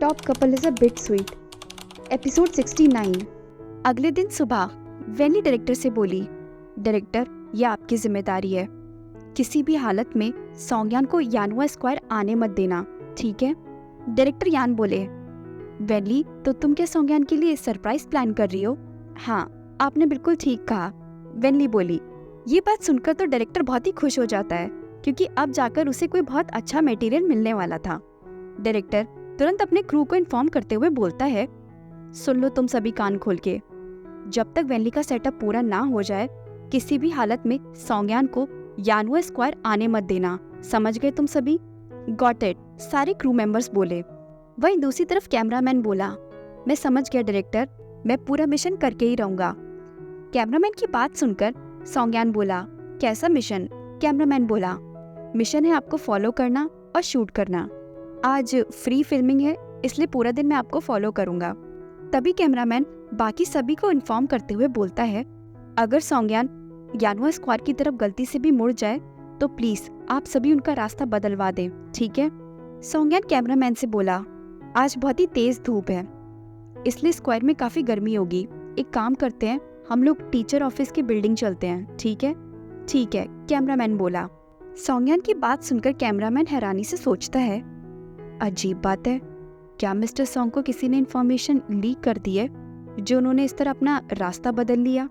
Top couple is a bit sweet. Episode 69। अगले दिन सुबह वैनी डायरेक्टर से बोली, डायरेक्टर ये आपकी जिम्मेदारी है, किसी भी हालत में सौंग्यान को यानुआ स्क्वायर आने मत देना, ठीक है? डायरेक्टर यान बोले, वैनली तो तुम क्या सौंग्यान के लिए सरप्राइज प्लान कर रही हो? हाँ, आपने बिल्कुल ठीक कहा, वैनली बोली। ये बात सुनकर तो डायरेक्टर बहुत ही खुश हो जाता है क्योंकि अब जाकर उसे कोई बहुत अच्छा मटेरियल मिलने वाला था। डायरेक्टर तुरंत अपने क्रू को इन्फॉर्म करते हुए बोलता है, सुन लो तुम सभी कान खोल के, जब तक वैनली का सेटअप पूरा ना हो जाए किसी भी हालत में सौंग्यान को यानुआ स्क्वायर आने मत देना, समझ गए तुम सभी? गॉट इट, सारे क्रू मेंबर्स बोले। वहीं दूसरी तरफ कैमरामैन बोला, मैं समझ गया डायरेक्टर, मैं पूरा मिशन करके ही रहूंगा। कैमरामैन की बात सुनकर सौंग्यान बोला, कैसा मिशन? कैमरामैन बोला, मिशन है आपको फॉलो करना और शूट करना। आज फ्री फिल्मिंग है इसलिए पूरा दिन मैं आपको फॉलो करूंगा। तभी कैमरामैन बाकी सभी को इन्फॉर्म करते हुए बोलता है, अगर सौंग्यान यानुआ स्क्वायर की तरफ गलती से भी मुड़ जाए तो प्लीज आप सभी उनका रास्ता बदलवा दें, ठीक है? सौंग्यान कैमरामैन से बोला, आज बहुत ही तेज धूप है इसलिए स्क्वायर में काफी गर्मी होगी, एक काम करते हैं हम लोग टीचर ऑफिस की बिल्डिंग चलते हैं, ठीक है? ठीक है, कैमरामैन बोला। सौंग्यान की बात सुनकर कैमरामैन हैरानी से सोचता है, अजीब बात है, क्या मिस्टर सॉन्ग को किसी ने इन्फॉर्मेशन लीक कर दी है जो उन्होंने इस तरह अपना रास्ता बदल लिया?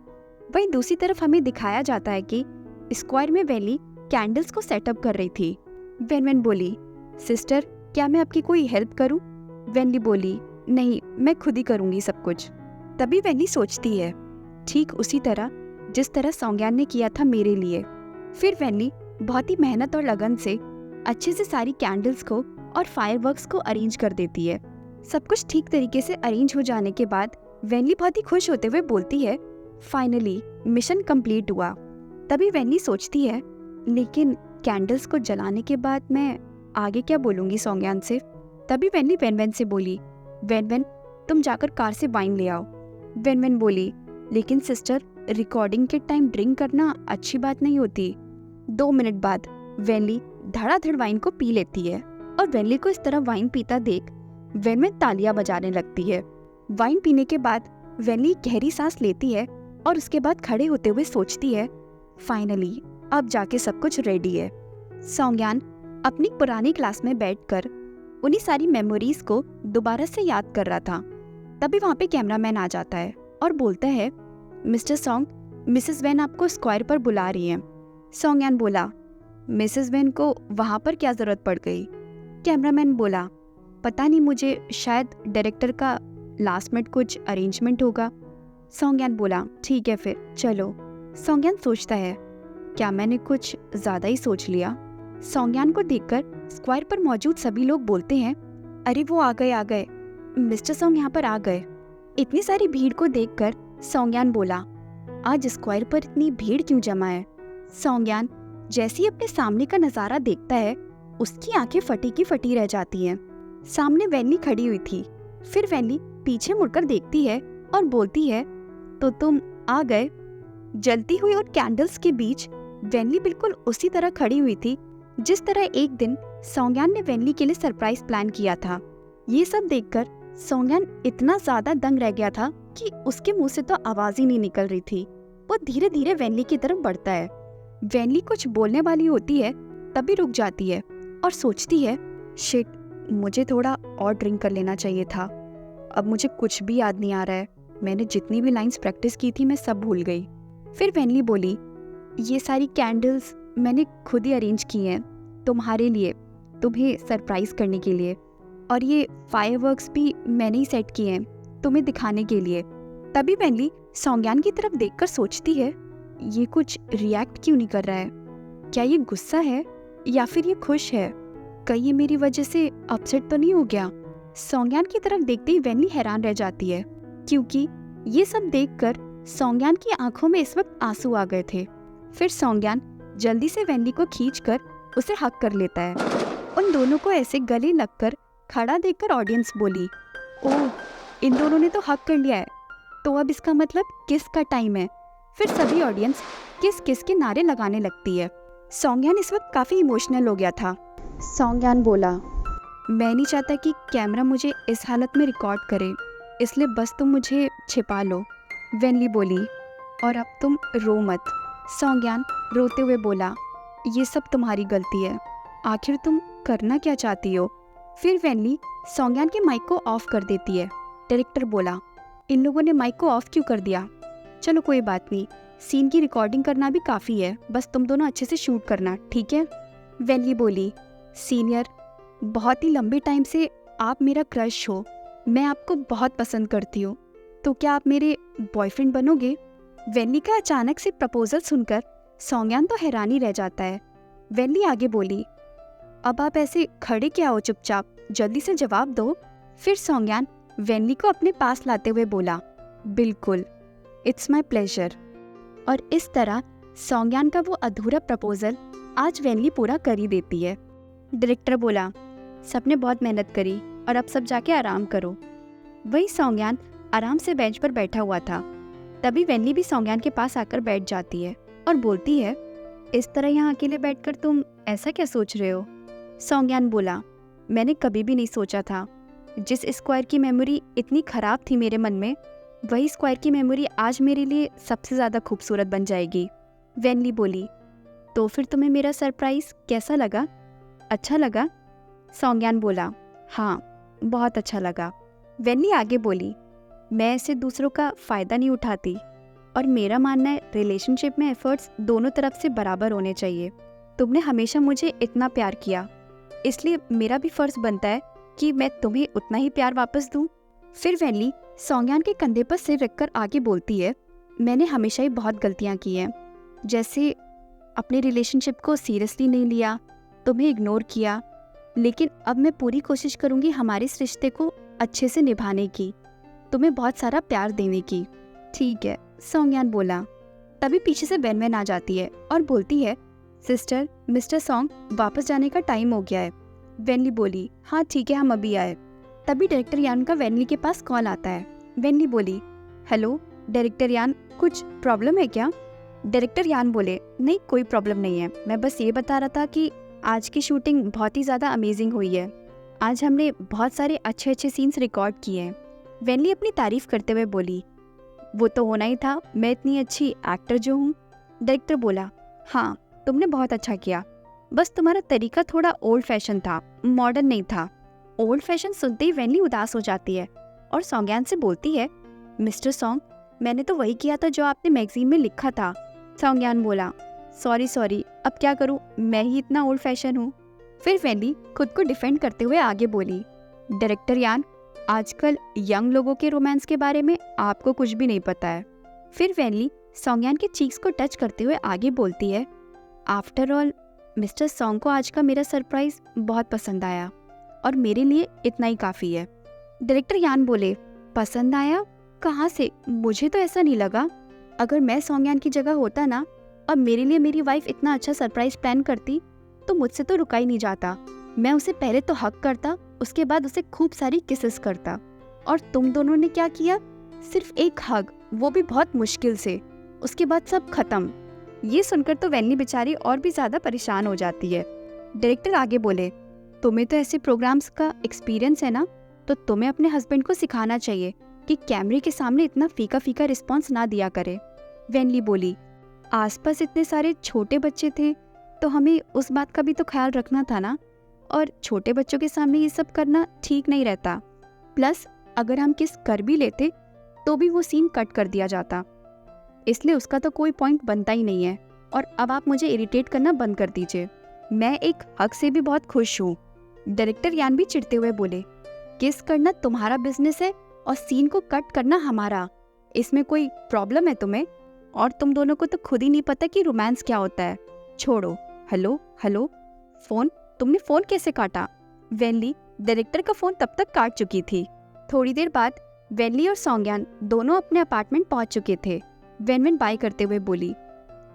वहीं दूसरी तरफ हमें दिखाया जाता है कि स्क्वायर में वैली कैंडल्स को सेटअप कर रही थी। वैन बोली, सिस्टर क्या मैं आपकी कोई हेल्प करूं? वैनली बोली, नहीं मैं खुद ही करूंगी सब कुछ। तभी वैनली सोचती है, ठीक उसी तरह जिस तरह सौंग्यान ने किया था मेरे लिए। फिर वैनली बहुत ही मेहनत और लगन से अच्छे से सारी कैंडल्स को और फायरवर्क्स को अरेंज कर देती है। सब कुछ ठीक तरीके से अरेंज हो जाने के बाद वैनली बहुत ही खुश होते हुए बोलती है, फाइनली मिशन कंप्लीट हुआ। तभी वैनली सोचती है, लेकिन कैंडल्स को जलाने के बाद मैं आगे क्या बोलूंगी सौंग्यान से? तभी वैनली वैन से बोली, वैन तुम जाकर कार से वाइन ले आओ। वैन बोली, लेकिन सिस्टर रिकॉर्डिंग के टाइम ड्रिंक करना अच्छी बात नहीं होती। 2 मिनट बाद वैनली धड़ाधड़ वाइन को पी लेती है और वैनली को इस तरह वाइन पीता देख वैन तालियां बजाने लगती है। वाइन पीने के बाद वैनली गहरी सांस लेती है और उसके बाद खड़े होते हुए सोचती है, फाइनली अब जाके सब कुछ रेडी है। सौंग्यान अपनी पुरानी क्लास में बैठकर उन्हीं सारी मेमोरीज को दोबारा से याद कर रहा था। तभी वहाँ पे कैमरामैन आ जाता है और बोलता है, मिस्टर सॉन्ग, मिसेस वैन आपको स्क्वायर पर बुला रही हैं। सौंग्यान बोला, मिसेस वैन को वहाँ पर क्या जरूरत पड़ गई? कैमरामैन बोला, पता नहीं, मुझे शायद डायरेक्टर का लास्ट मिनट कुछ अरेंजमेंट होगा। सौंग्यान बोला, ठीक है फिर चलो। सौंग्यान सोचता है, क्या मैंने कुछ ज्यादा ही सोच लिया? सौंग्यान को देखकर स्क्वायर पर मौजूद सभी लोग बोलते हैं, अरे वो आ गए, मिस्टर सॉन्ग यहाँ पर आ गए। इतनी सारी भीड़ को देखकर सौंग्यान बोला, आज स्क्वायर पर इतनी भीड़ क्यों जमा है? सौंग्यान जैसे ही अपने सामने का नजारा देखता है उसकी आंखें फटी की फटी रह जाती हैं। सामने वैनली खड़ी हुई थी। फिर वैनली पीछे मुड़कर देखती है और बोलती है, तो तुम आ गए। जलती हुई और कैंडल्स के बीच वैनली बिल्कुल उसी तरह खड़ी हुई थी जिस तरह एक दिन सौंग्यान ने वैनली के लिए सरप्राइज प्लान किया था। ये सब देखकर सौंग्यान इतना ज्यादा दंग रह गया था कि उसके मुंह से तो आवाज ही नहीं निकल रही थी। वो धीरे धीरे वैनली की तरफ बढ़ता है। वैनली कुछ बोलने वाली होती है, तभी रुक जाती है और सोचती है, शिट, मुझे थोड़ा और ड्रिंक कर लेना चाहिए था। अब मुझे कुछ भी याद नहीं आ रहा है, मैंने जितनी भी लाइंस प्रैक्टिस की थी मैं सब भूल गई। फिर वैनली बोली, ये सारी कैंडल्स मैंने खुद ही अरेंज की हैं तुम्हारे लिए, तुम्हें सरप्राइज करने के लिए, और ये फायरवर्क्स भी मैंने ही सेट किए हैं तुम्हें दिखाने के लिए। तभी वैनली सौंग्यान की तरफ देखकर सोचती है, ये कुछ रिएक्ट क्यों नहीं कर रहा है? क्या ये गुस्सा है या फिर ये खुश है? कहीं ये मेरी वजह से अपसेट तो नहीं हो गया? सौंग्यान की तरफ देखते ही वैनली हैरान रह जाती है क्योंकि ये सब देखकर सौंग्यान की आंखों में इस वक्त आंसू आ गए थे। फिर सौंग्यान जल्दी से वैनली को खींचकर उसे हक कर लेता है। उन दोनों को ऐसे गले लगकर खड़ा देखकर ऑडियंस बोली, ओह, इन दोनों ने तो हक कर लिया है, तो अब इसका मतलब किस का टाइम है। फिर सभी ऑडियंस किस किस के नारे लगाने लगती है। सौंग्यान इस वक्त काफी इमोशनल हो गया था। सौंग्यान बोला, मैं नहीं चाहता कि कैमरा मुझे इस हालत में रिकॉर्ड करे, इसलिए बस तुम मुझे छिपा लो। वेनली बोली, और अब तुम रो मत। सौंज्ञान रोते हुए बोला, ये सब तुम्हारी गलती है, आखिर तुम करना क्या चाहती हो। फिर वेनली सौंज्ञान के माइक को ऑफ कर देती है। डायरेक्टर बोला, इन लोगों ने माइक को ऑफ क्यों कर दिया? चलो कोई बात नहीं, सीन की रिकॉर्डिंग करना भी काफ़ी है, बस तुम दोनों अच्छे से शूट करना, ठीक है? वेनली बोली, सीनियर, बहुत ही लंबे टाइम से आप मेरा क्रश हो, मैं आपको बहुत पसंद करती हूँ, तो क्या आप मेरे बॉयफ्रेंड बनोगे? वेनली का अचानक से प्रपोजल सुनकर सौंज्ञान तो हैरानी रह जाता है। वेनली आगे बोली, अब आप ऐसे खड़े क्या हो, चुपचाप जल्दी से जवाब दो। फिर सौंज्ञान वेनली को अपने पास लाते हुए बोला, बिल्कुल, इट्स माई प्लेजर। और इस तरह सौंज्ञान का वो अधूरा प्रपोजल आज वेनली पूरा कर ही देती है। डायरेक्टर बोला, सबने बहुत मेहनत करी और अब सब जाके आराम करो। वही सौंज्ञान आराम से बेंच पर बैठा हुआ था। तभी वेनली भी सौंज्ञान के पास आकर बैठ जाती है और बोलती है, इस तरह यहाँ अकेले बैठकर तुम ऐसा क्या सोच रहे हो? सौंज्ञान बोला, मैंने कभी भी नहीं सोचा था, जिस स्क्वायर की मेमोरी इतनी खराब थी मेरे मन में, वही स्क्वायर की मेमोरी आज मेरे लिए सबसे ज़्यादा खूबसूरत बन जाएगी। वेनली बोली, तो फिर तुम्हें मेरा सरप्राइज कैसा लगा? अच्छा लगा? सौंज्ञान बोला, हाँ, बहुत अच्छा लगा। वेनली आगे बोली, मैं ऐसे दूसरों का फ़ायदा नहीं उठाती और मेरा मानना है रिलेशनशिप में एफर्ट्स दोनों तरफ से बराबर होने चाहिए। तुमने हमेशा मुझे इतना प्यार किया, इसलिए मेरा भी फ़र्ज़ बनता है कि मैं तुम्हें उतना ही प्यार वापस दूँ। फिर वेनली सौंज्ञान के कंधे पर सिर रखकर आगे बोलती है, मैंने हमेशा ही बहुत गलतियाँ की हैं, जैसे अपने रिलेशनशिप को सीरियसली नहीं लिया, तुम्हें इग्नोर किया, लेकिन अब मैं पूरी कोशिश करूँगी हमारे इस रिश्ते को अच्छे से निभाने की, तुम्हें बहुत सारा प्यार देने की। ठीक है, सौंज्ञान बोला। तभी पीछे से वेनवेन आ जाती है और बोलती है, सिस्टर, मिस्टर सॉन्ग, वापस जाने का टाइम हो गया है। वेनली बोली, हाँ ठीक है, हम अभी आए। तभी डायरेक्टर यान का वेनली के पास कॉल आता है। वेनली बोली, हेलो डायरेक्टर यान, कुछ प्रॉब्लम है क्या? डायरेक्टर यान बोले, नहीं कोई प्रॉब्लम नहीं है, मैं बस ये बता रहा था कि आज की शूटिंग बहुत ही ज़्यादा अमेजिंग हुई है। आज हमने बहुत सारे अच्छे अच्छे सीन्स रिकॉर्ड किए हैं। वेनली अपनी तारीफ करते हुए बोली, वो तो होना ही था, मैं इतनी अच्छी एक्टर जो हूँ। डायरेक्टर बोला, हाँ तुमने बहुत अच्छा किया, बस तुम्हारा तरीका थोड़ा ओल्ड फैशन था, मॉडर्न नहीं था। ओल्ड फैशन सुनते ही वेनली उदास हो जाती है और सौंज्ञान से बोलती है, मिस्टर सॉन्ग, मैंने तो वही किया था जो आपने मैगजीन में लिखा था। सौंज्ञान बोला, सॉरी, अब क्या करूँ, मैं ही इतना ओल्ड फैशन हूँ। फिर वेनली खुद को डिफेंड करते हुए आगे बोली, डायरेक्टर यान, आजकल यंग लोगों के रोमांस के बारे में आपको कुछ भी नहीं पता है। फिर वेनली सौंज्ञान के चीक्स को टच करते हुए आगे बोलती है, आफ्टर ऑल मिस्टर सॉन्ग को आज का मेरा सरप्राइज बहुत पसंद आया और मेरे लिए इतना ही काफ़ी है। डायरेक्टर यान बोले, पसंद आया? कहाँ से? मुझे तो ऐसा नहीं लगा। अगर मैं सौंज्ञान की जगह होता ना और मेरे लिए मेरी वाइफ इतना अच्छा सरप्राइज प्लान करती तो मुझसे तो रुका ही नहीं जाता। मैं उसे पहले तो हक करता, उसके बाद उसे खूब सारी किसेस करता। और तुम दोनों ने क्या किया? सिर्फ एक हग, वो भी बहुत मुश्किल से, उसके बाद सब खत्म। ये सुनकर तो वेनली बेचारी और भी ज्यादा परेशान हो जाती है। डायरेक्टर आगे बोले, तुम्हें तो ऐसे प्रोग्राम्स का एक्सपीरियंस है ना, तो तुम्हें अपने हस्बैंड को सिखाना चाहिए कि कैमरे के सामने इतना फीका फीका रिस्पॉन्स ना दिया करे। वेनली बोली, आसपास इतने सारे छोटे बच्चे थे तो हमें उस बात का भी तो ख्याल रखना था ना, और छोटे बच्चों के सामने ये सब करना ठीक नहीं रहता। प्लस अगर हम किस कर भी लेते तो भी वो सीन कट कर दिया जाता, इसलिए उसका तो कोई पॉइंट बनता ही नहीं है। और अब आप मुझे इरिटेट करना बंद कर दीजिए, मैं एक हक से भी बहुत खुश हूँ। डायरेक्टर यान भी चिढ़ते हुए बोले, किस करना तुम्हारा बिजनेस है और सीन को कट करना हमारा, इसमें कोई प्रॉब्लम है तुम्हें? और तुम दोनों को तो खुद ही नहीं पता कि रोमांस क्या होता है। छोड़ो। हेलो, फोन, तुमने फोन कैसे काटा? वेनली डायरेक्टर का फोन तब तक काट चुकी थी। थोड़ी देर बाद वेनली और सौंज्ञान दोनों अपने अपार्टमेंट पहुंच चुके थे। वेनवेन बाय करते हुए बोली,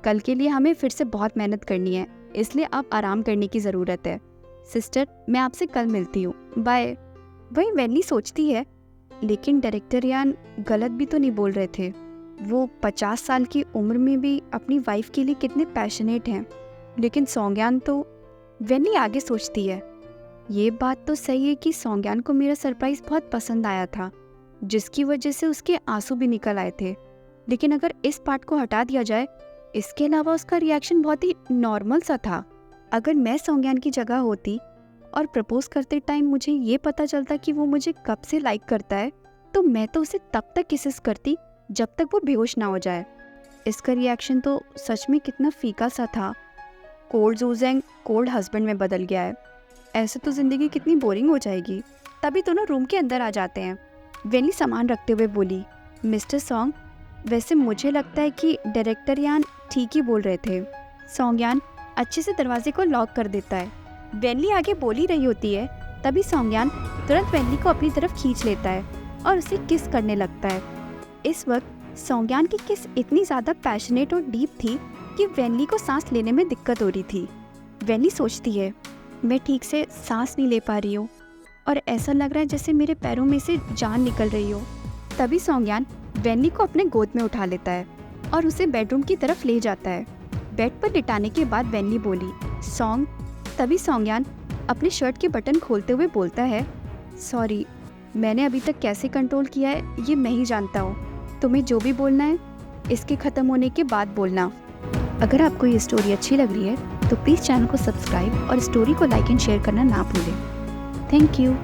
कल के लिए हमें फिर से बहुत मेहनत करनी है, इसलिए अब आराम करने की ज़रूरत है। सिस्टर, मैं आपसे कल मिलती हूँ, बाय। वहीं वेनली सोचती है, लेकिन डायरेक्टर यान गलत भी तो नहीं बोल रहे थे। वो 50 साल की उम्र में भी अपनी वाइफ के लिए कितने पैशनेट हैं, लेकिन सौंज्ञान तो। वेनली आगे सोचती है, ये बात तो सही है कि सौंज्ञान को मेरा सरप्राइज बहुत पसंद आया था, जिसकी वजह से उसके आंसू भी निकल आए थे। लेकिन अगर इस पार्ट को हटा दिया जाए, इसके अलावा उसका रिएक्शन बहुत ही नॉर्मल सा था। अगर मैं सौंज्ञान की जगह होती और प्रपोज करते टाइम मुझे ये पता चलता कि वो मुझे कब से लाइक करता है, तो मैं तो उसे तब तक किसेस करती जब तक वो बेहोश ना हो जाए। इसका रिएक्शन तो सच में कितना फीका सा था। कोल्ड जूजेंग कोल्ड हस्बैंड में बदल गया है। ऐसे तो जिंदगी कितनी बोरिंग हो जाएगी। तभी दोनों रूम के अंदर आ जाते हैं। वेनी सामान रखते हुए बोली, मिस्टर सॉन्ग, वैसे मुझे लगता है कि डायरेक्टर यान ठीक ही बोल रहे थे। सौंज्ञान अच्छे से दरवाजे को लॉक कर देता है। वेनली आगे बोल ही रही होती है, तभी सौंज्ञान तुरंत वेनली को अपनी तरफ खींच लेता है और उसे किस करने लगता है। इस वक्त सौंज्ञान की किस इतनी ज़्यादा पैशनेट और डीप थी कि वेनली को सांस लेने में दिक्कत हो रही थी। वेनली सोचती है, मैं ठीक से सांस नहीं ले पा रही हूँ और ऐसा लग रहा है जैसे मेरे पैरों में से जान निकल रही हो। तभी सौंज्ञान वेनली को अपने गोद में उठा लेता है और उसे बेडरूम की तरफ ले जाता है। बेड पर लिटाने के बाद वेनली बोली, सॉन्ग। तभी सौंज्ञान अपने शर्ट के बटन खोलते हुए बोलता है, सॉरी, मैंने अभी तक कैसे कंट्रोल किया है ये मैं ही जानता हूँ। तुम्हें जो भी बोलना है इसके ख़त्म होने के बाद बोलना। अगर आपको ये स्टोरी अच्छी लग रही है तो प्लीज़ चैनल को सब्सक्राइब और स्टोरी को लाइक एंड शेयर करना ना भूलें। Thank you.